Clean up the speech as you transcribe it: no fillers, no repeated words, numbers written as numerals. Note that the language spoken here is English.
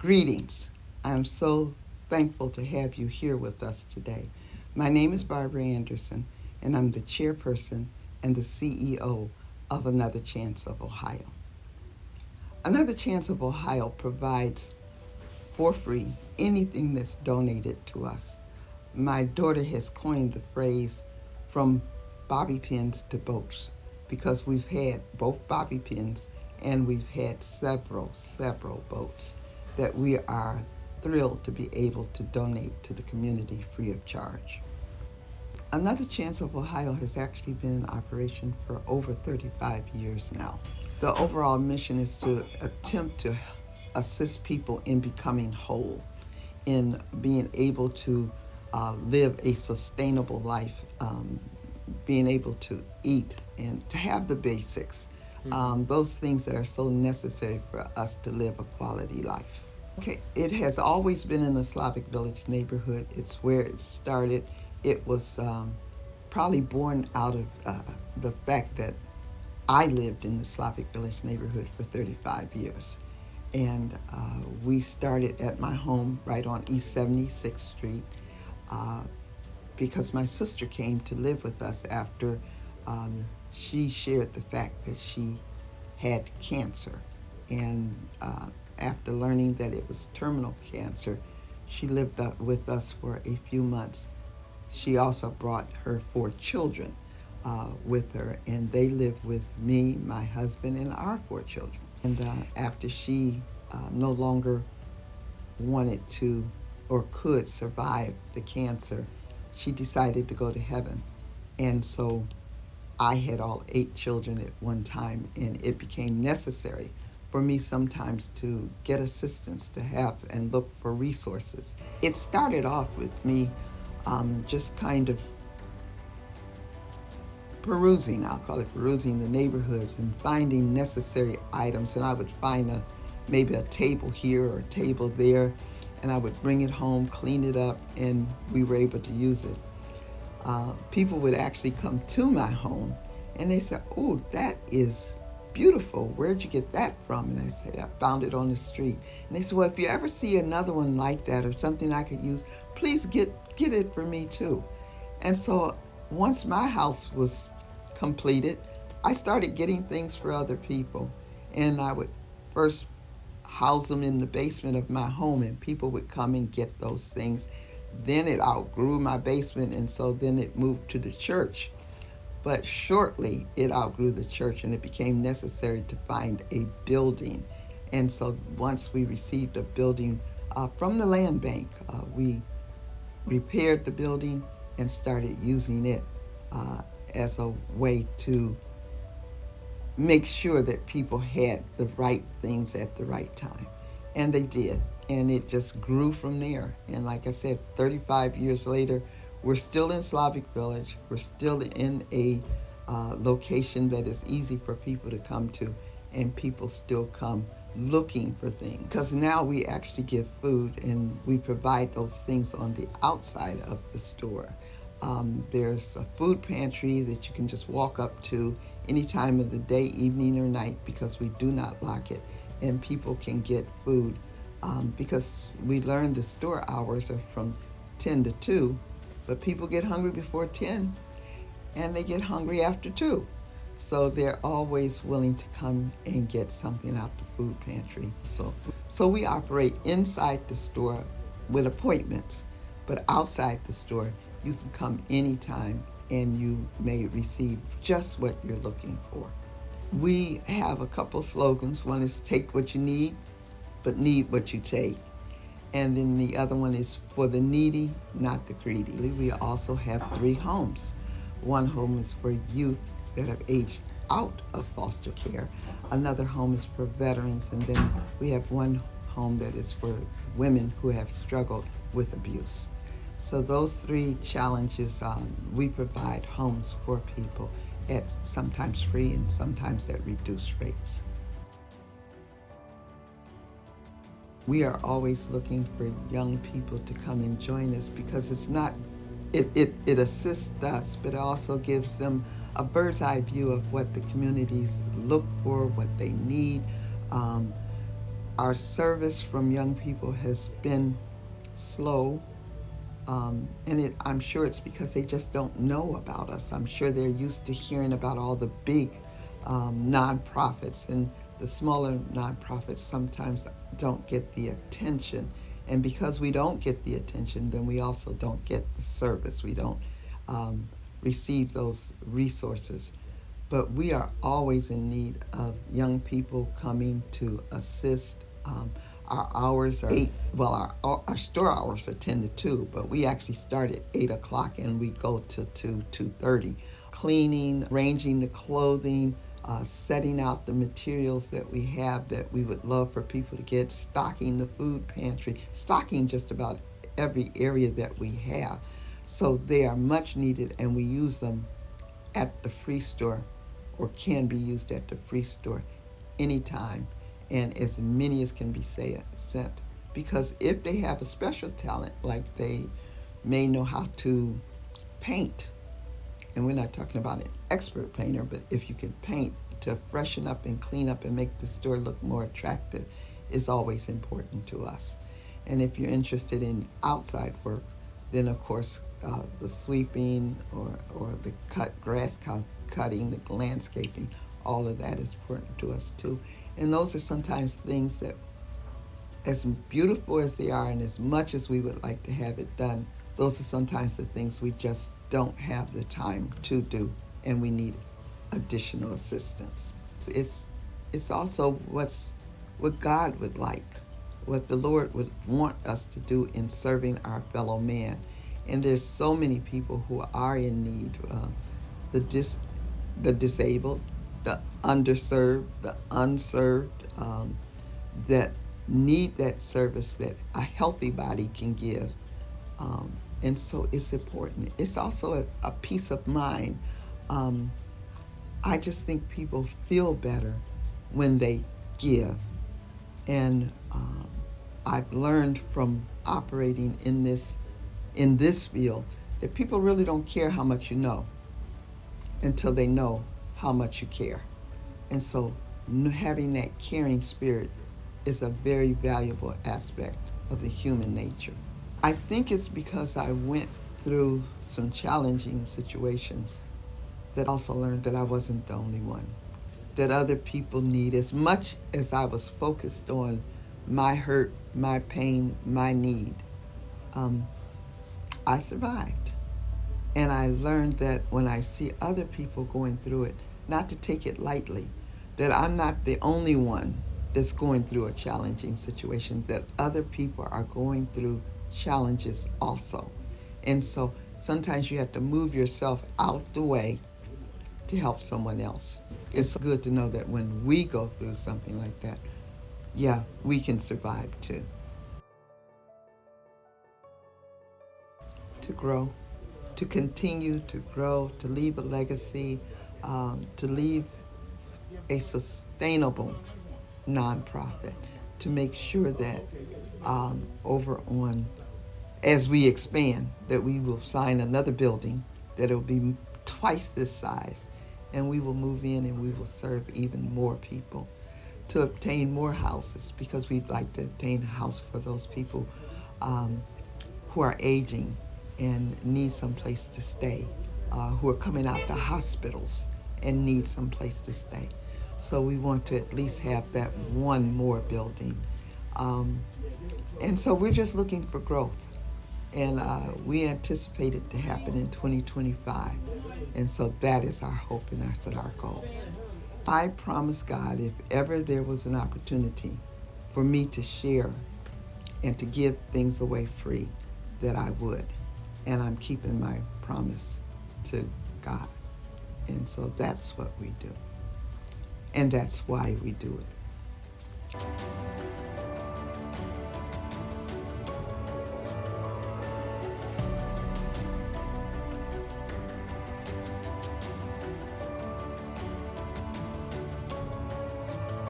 Greetings. I'm so thankful to have you here with us today. My name is Barbara Anderson, and I'm the chairperson and the CEO of Another Chance of Ohio. Another Chance of Ohio provides for free anything that's donated to us. My daughter has coined the phrase from bobby pins to boats because we've had both bobby pins and we've had several boats that we are thrilled to be able to donate to the community free of charge. Another Chance of Ohio has actually been in operation for over 35 years now. The overall mission is to attempt to assist people in becoming whole, in being able to live a sustainable life, being able to eat and to have the basics, those things that are so necessary for us to live a quality life. Okay, it has always been in the Slavic Village neighborhood. It's where it started. It was probably born out of the fact that I lived in the Slavic Village neighborhood for 35 years. And we started at my home right on East 76th Street because my sister came to live with us after she shared the fact that she had cancer. And after learning that it was terminal cancer, she lived with us for a few months. She also brought her 4 children with her, and they live with me, my husband, and our 4 children. And after she no longer wanted to or could survive the cancer, she decided to go to heaven. And so I had all 8 children at one time, and it became necessary for me sometimes to get assistance, to have and look for resources. It started off with me just kind of perusing, I'll call it perusing the neighborhoods and finding necessary items. And I would find maybe a table here or a table there, and I would bring it home, clean it up, and we were able to use it. People would actually come to my home and they said, "Oh, that is beautiful. Where'd you get that from?" And I said, "I found it on the street." And they said, "Well, if you ever see another one like that or something I could use, please get it for me too." And so once my house was completed, I started getting things for other people. And I would first house them in the basement of my home, and people would come and get those things. Then it outgrew my basement, and so then it moved to the church. But shortly, it outgrew the church, and it became necessary to find a building. And so once we received a building from the land bank, we repaired the building and started using it as a way to make sure that people had the right things at the right time. And they did. And it just grew from there. And like I said, 35 years later, we're still in Slavic Village. We're still in a location that is easy for people to come to, and people still come looking for things. Because now we actually give food, and we provide those things on the outside of the store. There's a food pantry that you can just walk up to any time of the day, evening or night, because we do not lock it, and people can get food because we learned the store hours are from 10 to 2, but people get hungry before 10 and they get hungry after 2. So they're always willing to come and get something out the food pantry. So we operate inside the store with appointments, but outside the store, you can come anytime and you may receive just what you're looking for. We have a couple slogans. One is take what you need, but need what you take. And then the other one is for the needy, not the greedy. We also have 3 homes. One home is for youth that have aged out of foster care. Another home is for veterans. And then we have one home that is for women who have struggled with abuse. So those 3 challenges, we provide homes for people at sometimes free and sometimes at reduced rates. We are always looking for young people to come and join us because it assists us, but it also gives them a bird's eye view of what the communities look for, what they need. Our service from young people has been slow, and I'm sure it's because they just don't know about us. I'm sure they're used to hearing about all the big nonprofits, and the smaller nonprofits sometimes don't get the attention. And because we don't get the attention, then we also don't get the service. We don't receive those resources. But we are always in need of young people coming to assist. Our hours are 8, well, our store hours are 10 to 2, but we actually start at 8 o'clock and we go to 2:30. Cleaning, arranging the clothing, setting out the materials that we have that we would love for people to get, stocking the food pantry, stocking just about every area that we have. So they are much needed, and we use them at the free store, or can be used at the free store anytime, and as many as can be sent. Because if they have a special talent, like they may know how to paint, and we're not talking about an expert painter, but if you can paint to freshen up and clean up and make the store look more attractive, is always important to us. And if you're interested in outside work, then of course the sweeping or the grass cutting, the landscaping, all of that is important to us too. And those are sometimes things that, as beautiful as they are and as much as we would like to have it done, those are sometimes the things we just don't have the time to do, and we need additional assistance. It's also what God would like, what the Lord would want us to do in serving our fellow man. And there's so many people who are in need, the disabled, the underserved, the unserved, that need that service that a healthy body can give. And so it's important. It's also a peace of mind. I just think people feel better when they give. And I've learned from operating in this field that people really don't care how much you know until they know how much you care. And so having that caring spirit is a very valuable aspect of the human nature. I think it's because I went through some challenging situations that also learned that I wasn't the only one, that other people need. As much as I was focused on my hurt, my pain, my need, I survived. And I learned that when I see other people going through it, not to take it lightly, that I'm not the only one that's going through a challenging situation, that other people are going through challenges also. And so sometimes you have to move yourself out the way to help someone else. It's good to know that when we go through something like that, yeah, we can survive too. To grow, to continue to grow, to leave a legacy, to leave a sustainable nonprofit, to make sure that over on, as we expand, that we will sign another building, that it will be twice this size, and we will move in and we will serve even more people, to obtain more houses, because we'd like to obtain a house for those people who are aging and need some place to stay, who are coming out the hospitals and need some place to stay. So we want to at least have that one more building. And so we're just looking for growth. And we anticipate it to happen in 2025. And so that is our hope and that's our goal. I promise God, if ever there was an opportunity for me to share and to give things away free, that I would. And I'm keeping my promise to God. And so that's what we do. And that's why we do it.